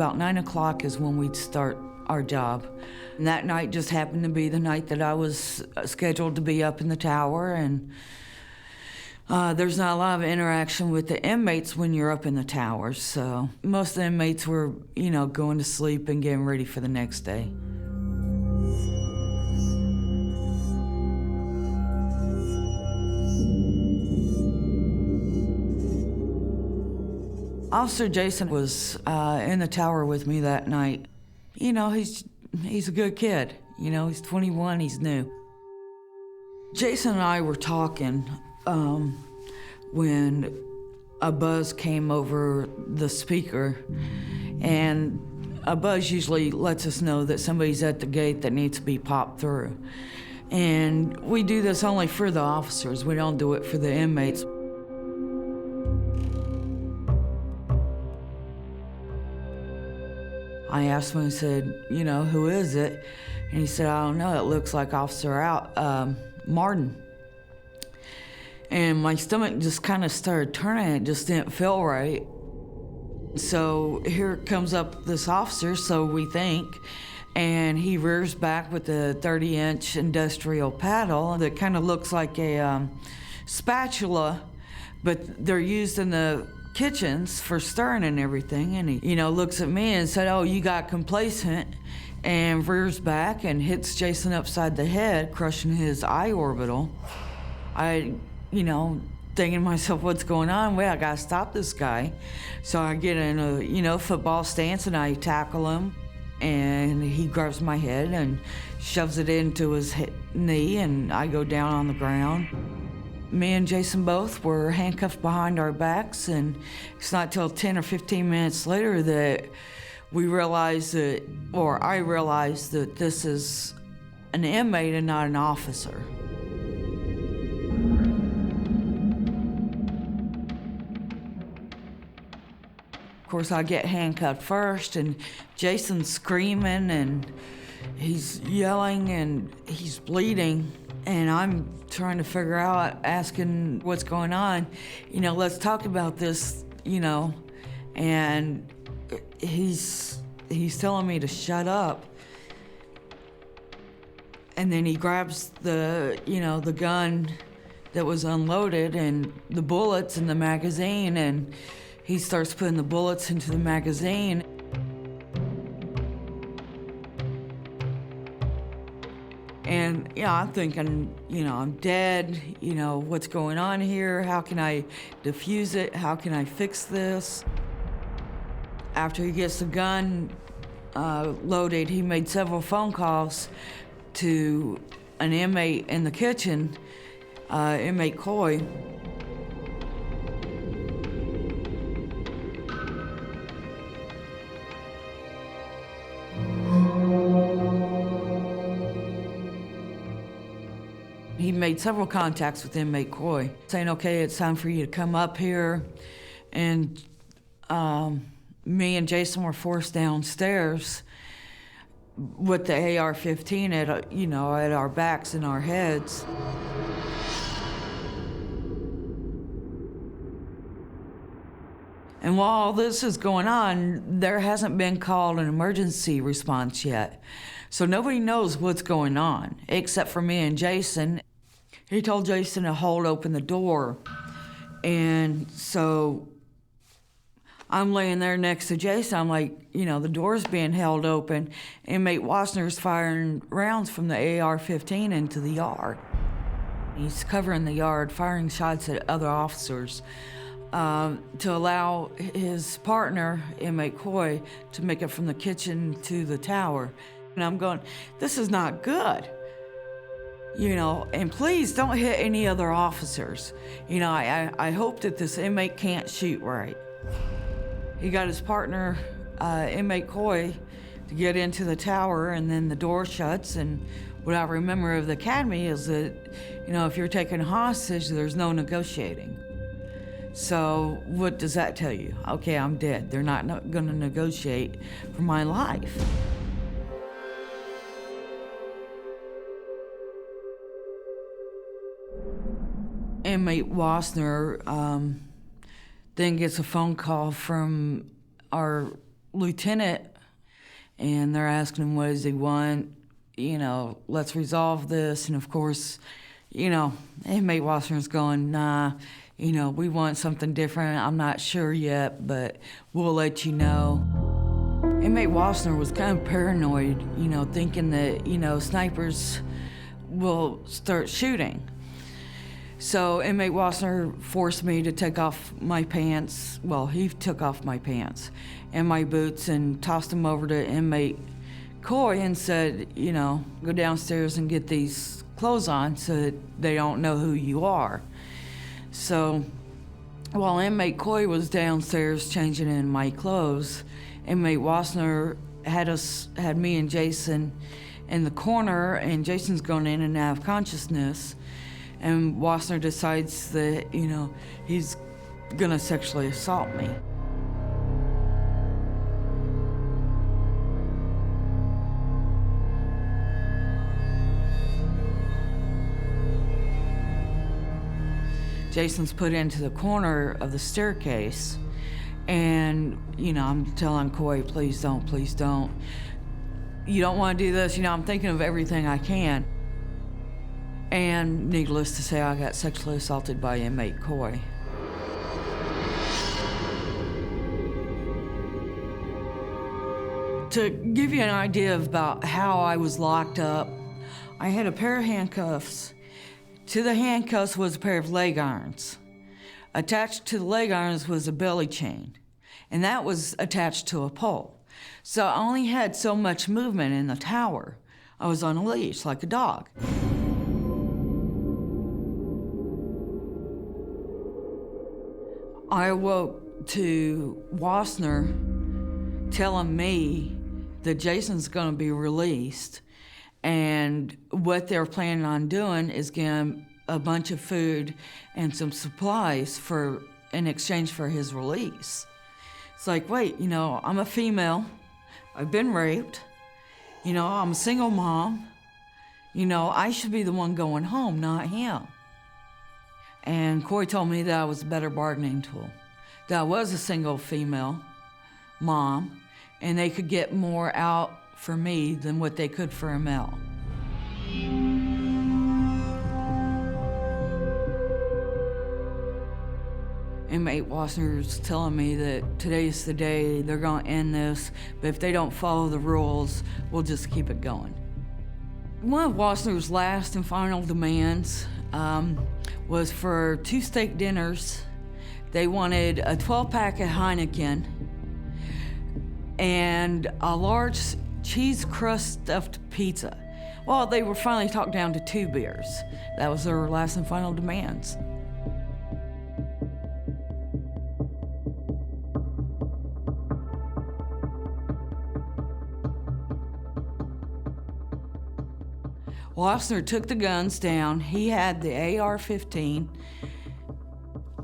about 9 o'clock is when we'd start our job. And that night just happened to be the night that I was scheduled to be up in the tower, and there's not a lot of interaction with the inmates when you're up in the towers, so most of the inmates were, going to sleep and getting ready for the next day. Officer Jason was in the tower with me that night. He's a good kid. He's 21, he's new. Jason and I were talking when a buzz came over the speaker, and a buzz usually lets us know that somebody's at the gate that needs to be popped through. And we do this only for the officers. We don't do it for the inmates. I asked him, I said, who is it? And he said, I don't know, it looks like Officer Martin. And my stomach just kind of started turning, it just didn't feel right. So here comes up this officer, so we think, and he rears back with a 30-inch industrial paddle that kind of looks like a spatula, but they're used in the kitchens for stirring and everything. And he, looks at me and said, "Oh, you got complacent," and rears back and hits Jason upside the head, crushing his eye orbital. I, thinking to myself, what's going on? Wait, I gotta stop this guy. So I get in a, football stance and I tackle him, and he grabs my head and shoves it into his knee, and I go down on the ground. Me and Jason both were handcuffed behind our backs, and it's not till 10 or 15 minutes later that I realized that this is an inmate and not an officer. Of course, I get handcuffed first, and Jason's screaming, and he's yelling, and he's bleeding. And I'm trying to figure out, asking what's going on. Let's talk about this, and he's telling me to shut up. And then he grabs the gun that was unloaded and the bullets in the magazine, and he starts putting the bullets into the magazine. And, I'm thinking, I'm dead, what's going on here? How can I defuse it? How can I fix this? After he gets the gun loaded, he made several phone calls to an inmate in the kitchen, inmate Coy. He made several contacts with inmate Coy, saying, okay, it's time for you to come up here. And me and Jason were forced downstairs with the AR-15 at our backs and our heads. And while all this is going on, there hasn't been called an emergency response yet. So nobody knows what's going on, except for me and Jason. He told Jason to hold open the door. And so I'm laying there next to Jason. I'm like, the door's being held open. Inmate Wassner's firing rounds from the AR-15 into the yard. He's covering the yard, firing shots at other officers to allow his partner, inmate Coy, to make it from the kitchen to the tower. And I'm going, this is not good. And please don't hit any other officers. I hope that this inmate can't shoot right. He got his partner, inmate Coy, to get into the tower, and then the door shuts. And what I remember of the academy is that, if you're taken hostage, there's no negotiating. So what does that tell you? Okay, I'm dead. They're not going to negotiate for my life. Inmate Wassner then gets a phone call from our lieutenant, and they're asking him what does he want. Let's resolve this. And of course, inmate Wassner's going, nah, we want something different. I'm not sure yet, but we'll let you know. Inmate Wassner was kind of paranoid, thinking that, snipers will start shooting. So inmate Wassner forced me to take off my pants. Well, he took off my pants and my boots and tossed them over to inmate Coy and said, go downstairs and get these clothes on so that they don't know who you are. So while inmate Coy was downstairs changing in my clothes, inmate Wassner had me and Jason in the corner, and Jason's going in and out of consciousness, and Wassner decides that, he's gonna sexually assault me. Jason's put into the corner of the staircase, and, I'm telling Coy, please don't, please don't. You don't want to do this. I'm thinking of everything I can. And needless to say, I got sexually assaulted by inmate Coy. To give you an idea about how I was locked up, I had a pair of handcuffs. To the handcuffs was a pair of leg irons. Attached to the leg irons was a belly chain, and that was attached to a pole. So I only had so much movement in the tower. I was on a leash like a dog. I awoke to Wassner telling me that Jason's gonna be released, and what they're planning on doing is getting a bunch of food and some supplies in exchange for his release. It's like, wait, I'm a female. I've been raped. I'm a single mom. I should be the one going home, not him. And Coy told me that I was a better bargaining tool, that I was a single female mom, and they could get more out for me than what they could for a male. Inmate Wassner's telling me that today's the day, they're gonna end this, but if they don't follow the rules, we'll just keep it going. One of Wassner's last and final demands was for 2 steak dinners. They wanted a 12-pack of Heineken and a large cheese crust stuffed pizza. Well, they were finally talked down to 2 beers. That was their last and final demands. Wassner took the guns down. He had the AR-15.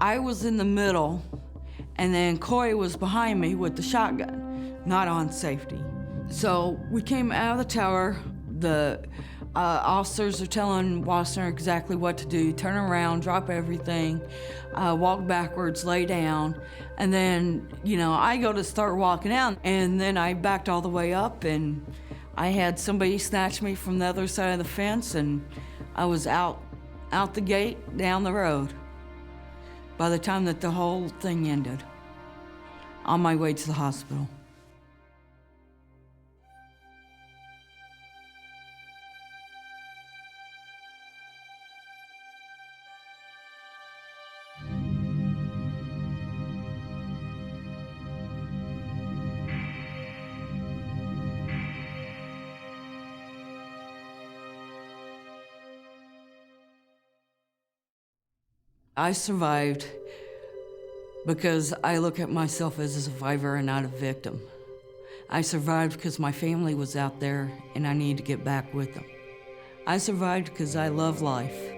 I was in the middle, and then Coy was behind me with the shotgun, not on safety. So we came out of the tower. The officers are telling Wassner exactly what to do: turn around, drop everything, walk backwards, lay down. And then, I go to start walking out, and then I backed all the way up, and I had somebody snatch me from the other side of the fence, and I was out the gate, down the road, by the time that the whole thing ended, on my way to the hospital. I survived because I look at myself as a survivor and not a victim. I survived because my family was out there and I needed to get back with them. I survived because I love life.